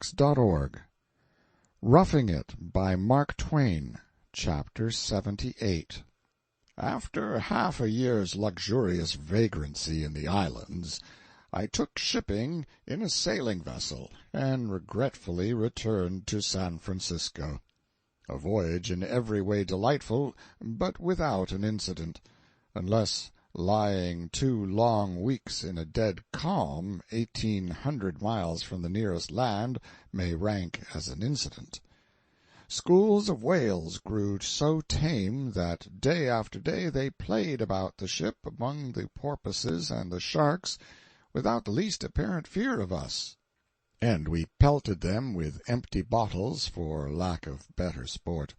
LibriVox.org. Roughing It by Mark Twain, Chapter 78. After half a year's luxurious vagrancy in the islands, I took shipping in a sailing vessel, and regretfully returned to San Francisco. A voyage in every way delightful, but without an incident, unless lying 2 long weeks in a dead calm 1,800 miles from the nearest land may rank as an incident. Schools of whales grew so tame that day after day they played about the ship among the porpoises and the sharks without the least apparent fear of us, and we pelted them with empty bottles for lack of better sport.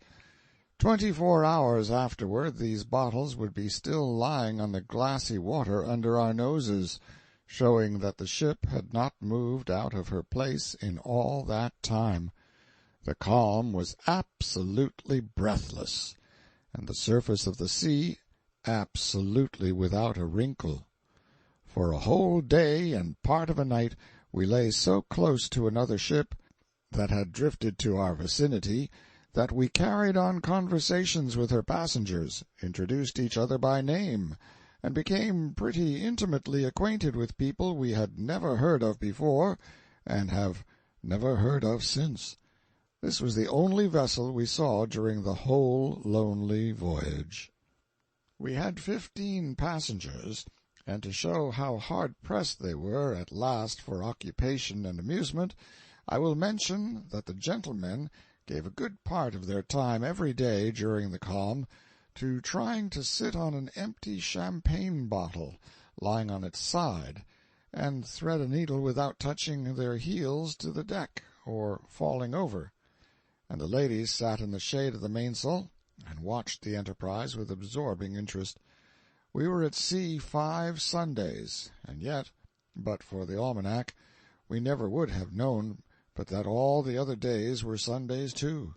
24 hours afterward these bottles would be still lying on the glassy water under our noses, showing that the ship had not moved out of her place in all that time. The calm was absolutely breathless, and the surface of the sea absolutely without a wrinkle. For a whole day and part of a night we lay so close to another ship that had drifted to our vicinity that we carried on conversations with her passengers, introduced each other by name, and became pretty intimately acquainted with people we had never heard of before and have never heard of since. This was the only vessel we saw during the whole lonely voyage. We had 15 passengers, and to show how hard-pressed they were at last for occupation and amusement, I will mention that the gentlemen gave a good part of their time every day during the calm to trying to sit on an empty champagne bottle lying on its side and thread a needle without touching their heels to the deck or falling over, and the ladies sat in the shade of the mainsail and watched the enterprise with absorbing interest. We were at sea 5 Sundays, and yet, but for the almanac, we never would have known but that all the other days were Sundays too.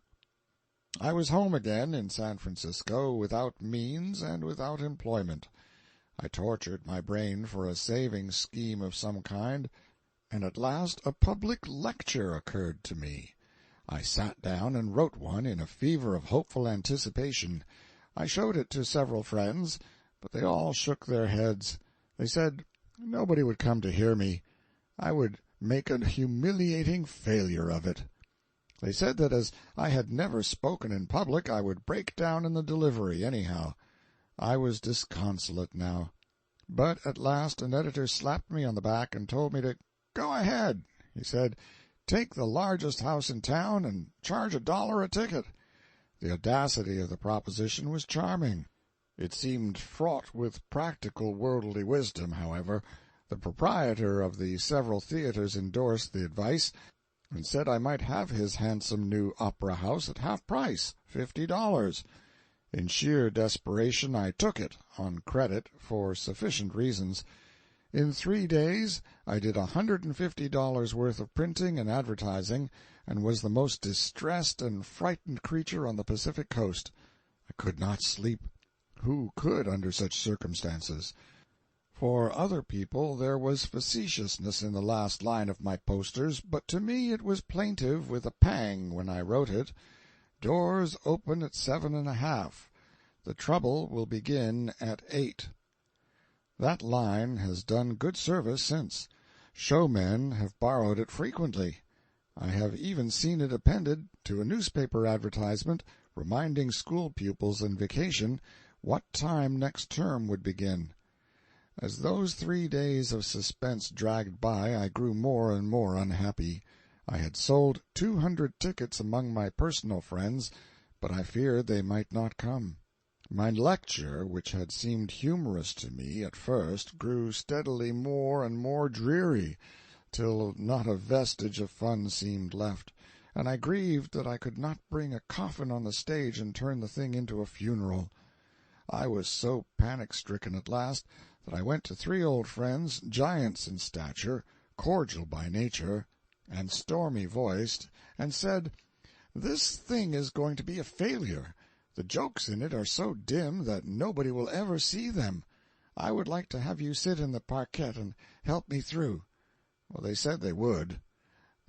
I was home again in San Francisco without means and without employment. I tortured my brain for a saving scheme of some kind, and at last a public lecture occurred to me. I sat down and wrote one in a fever of hopeful anticipation. I showed it to several friends, but they all shook their heads. They said nobody would come to hear me. I would make a humiliating failure of it. They said that as I had never spoken in public, I would break down in the delivery anyhow. I was disconsolate now. But at last an editor slapped me on the back and told me to go ahead. He said, "Take the largest house in town and charge $1 a ticket." The audacity of the proposition was charming. It seemed fraught with practical worldly wisdom, however. The proprietor of the several theaters endorsed the advice, and said I might have his handsome new opera house at half price, $50. In sheer desperation I took it, on credit, for sufficient reasons. In 3 days I did $150 worth of printing and advertising, and was the most distressed and frightened creature on the Pacific coast. I could not sleep. Who could under such circumstances? For other people there was facetiousness in the last line of my posters, but to me it was plaintive with a pang when I wrote it. Doors open at 7:30. The trouble will begin at 8. That line has done good service since. Showmen have borrowed it frequently. I have even seen it appended to a newspaper advertisement reminding school pupils in vacation what time next term would begin. As those 3 days of suspense dragged by, I grew more and more unhappy. I had sold 200 tickets among my personal friends, but I feared they might not come. My lecture, which had seemed humorous to me at first, grew steadily more and more dreary, till not a vestige of fun seemed left, and I grieved that I could not bring a coffin on the stage and turn the thing into a funeral. I was so panic-stricken at last that I went to 3 old friends, giants in stature, cordial by nature, and stormy-voiced, and said, "This thing is going to be a failure. The jokes in it are so dim that nobody will ever see them. I would like to have you sit in the parquet and help me through." Well, they said they would.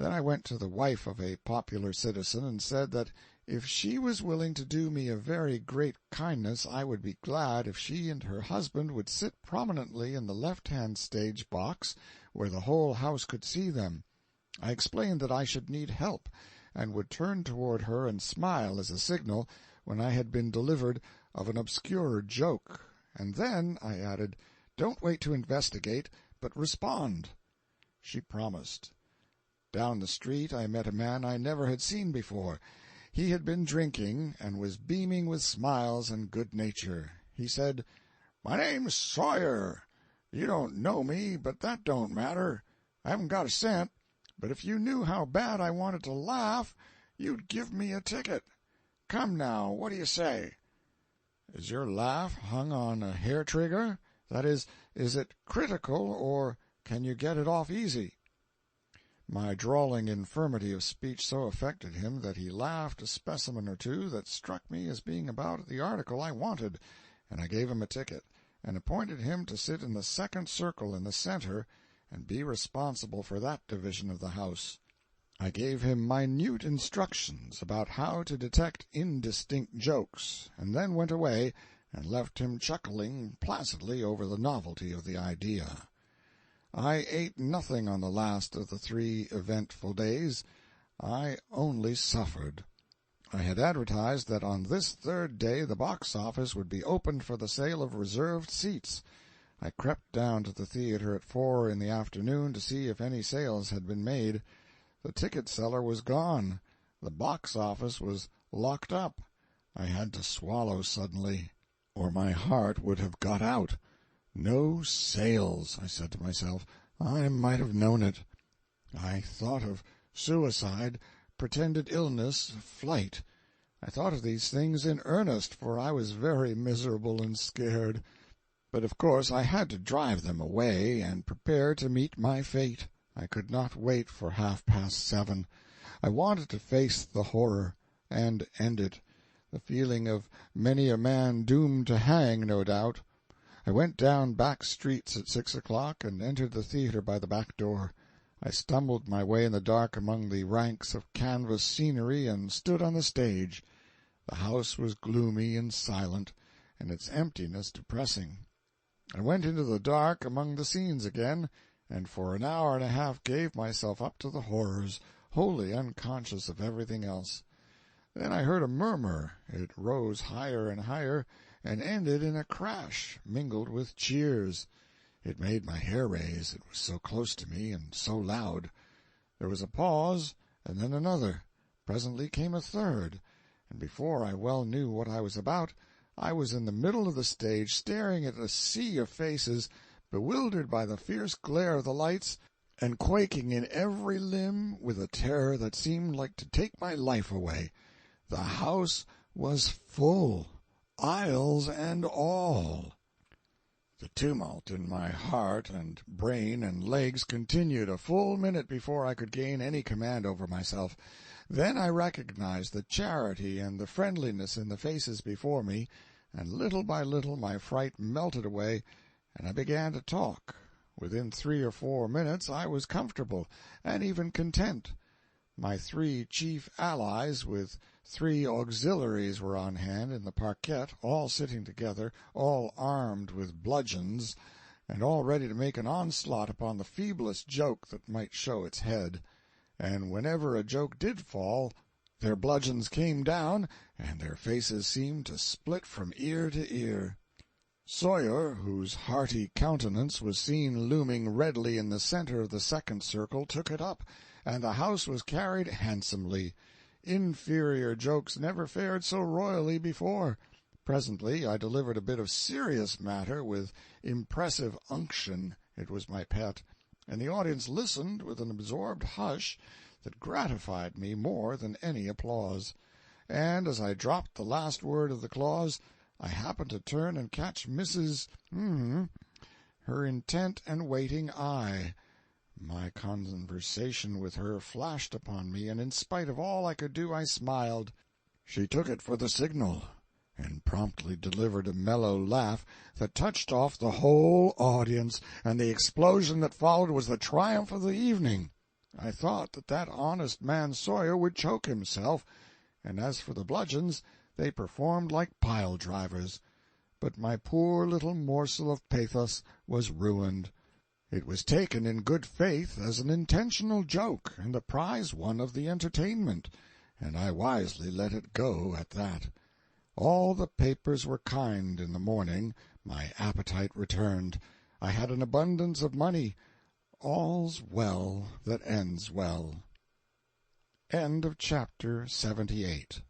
Then I went to the wife of a popular citizen and said that if she was willing to do me a very great kindness I would be glad if she and her husband would sit prominently in the left-hand stage box where the whole house could see them. I explained that I should need help, and would turn toward her and smile as a signal when I had been delivered of an obscure joke. And then, I added, don't wait to investigate, but respond. She promised. Down the street I met a man I never had seen before. He had been drinking, and was beaming with smiles and good nature. He said, "My name's Sawyer. You don't know me, but that don't matter. I haven't got a cent, but if you knew how bad I wanted to laugh, you'd give me a ticket. Come now, what do you say?" "Is your laugh hung on a hair-trigger? That is it critical, or can you get it off easy?" My drawling infirmity of speech so affected him that he laughed a specimen or two that struck me as being about the article I wanted, and I gave him a ticket, and appointed him to sit in the second circle in the center and be responsible for that division of the house. I gave him minute instructions about how to detect indistinct jokes, and then went away and left him chuckling placidly over the novelty of the idea. I ate nothing on the last of the 3 eventful days. I only suffered. I had advertised that on this 3rd day the box office would be opened for the sale of reserved seats. I crept down to the theater at 4 in the afternoon to see if any sales had been made. The ticket seller was gone. The box office was locked up. I had to swallow suddenly, or my heart would have got out. No sales, I said to myself. I might have known it. I thought of suicide, pretended illness, flight. I thought of these things in earnest, for I was very miserable and scared. But of course I had to drive them away and prepare to meet my fate. I could not wait for 7:30. I wanted to face the horror, and end it. The feeling of many a man doomed to hang, no doubt. I went down back streets at 6 o'clock and entered the theater by the back door. I stumbled my way in the dark among the ranks of canvas scenery and stood on the stage. The house was gloomy and silent, and its emptiness depressing. I went into the dark among the scenes again, and for an hour and a half gave myself up to the horrors, wholly unconscious of everything else. Then I heard a murmur. It rose higher and higher, and ended in a crash, mingled with cheers. It made my hair raise, it was so close to me, and so loud. There was a pause, and then another. Presently came a third, and before I well knew what I was about, I was in the middle of the stage, staring at a sea of faces, bewildered by the fierce glare of the lights, and quaking in every limb with a terror that seemed like to take my life away. The house was full, aisles and all. The tumult in my heart and brain and legs continued a full minute before I could gain any command over myself. Then I recognized the charity and the friendliness in the faces before me, and little by little my fright melted away, and I began to talk. Within 3 or 4 minutes I was comfortable, and even content. My 3 chief allies, with 3 auxiliaries, were on hand in the parquet, all sitting together, all armed with bludgeons, and all ready to make an onslaught upon the feeblest joke that might show its head. And whenever a joke did fall, their bludgeons came down, and their faces seemed to split from ear to ear. Sawyer, whose hearty countenance was seen looming redly in the center of the second circle, took it up, and the house was carried handsomely. Inferior jokes never fared so royally before. Presently I delivered a bit of serious matter with impressive unction. It was my pet, and the audience listened with an absorbed hush that gratified me more than any applause. And as I dropped the last word of the clause, I happened to turn and catch Mrs. her intent and waiting eye. My conversation with her flashed upon me, and in spite of all I could do I smiled. She took it for the signal, and promptly delivered a mellow laugh that touched off the whole audience, and the explosion that followed was the triumph of the evening. I thought that honest man Sawyer would choke himself, and as for the bludgeons, they performed like pile-drivers. But my poor little morsel of pathos was ruined. It was taken in good faith as an intentional joke and the prize one of the entertainment, and I wisely let it go at that. All the papers were kind in the morning, my appetite returned, I had an abundance of money. All's well that ends well. End of chapter 78.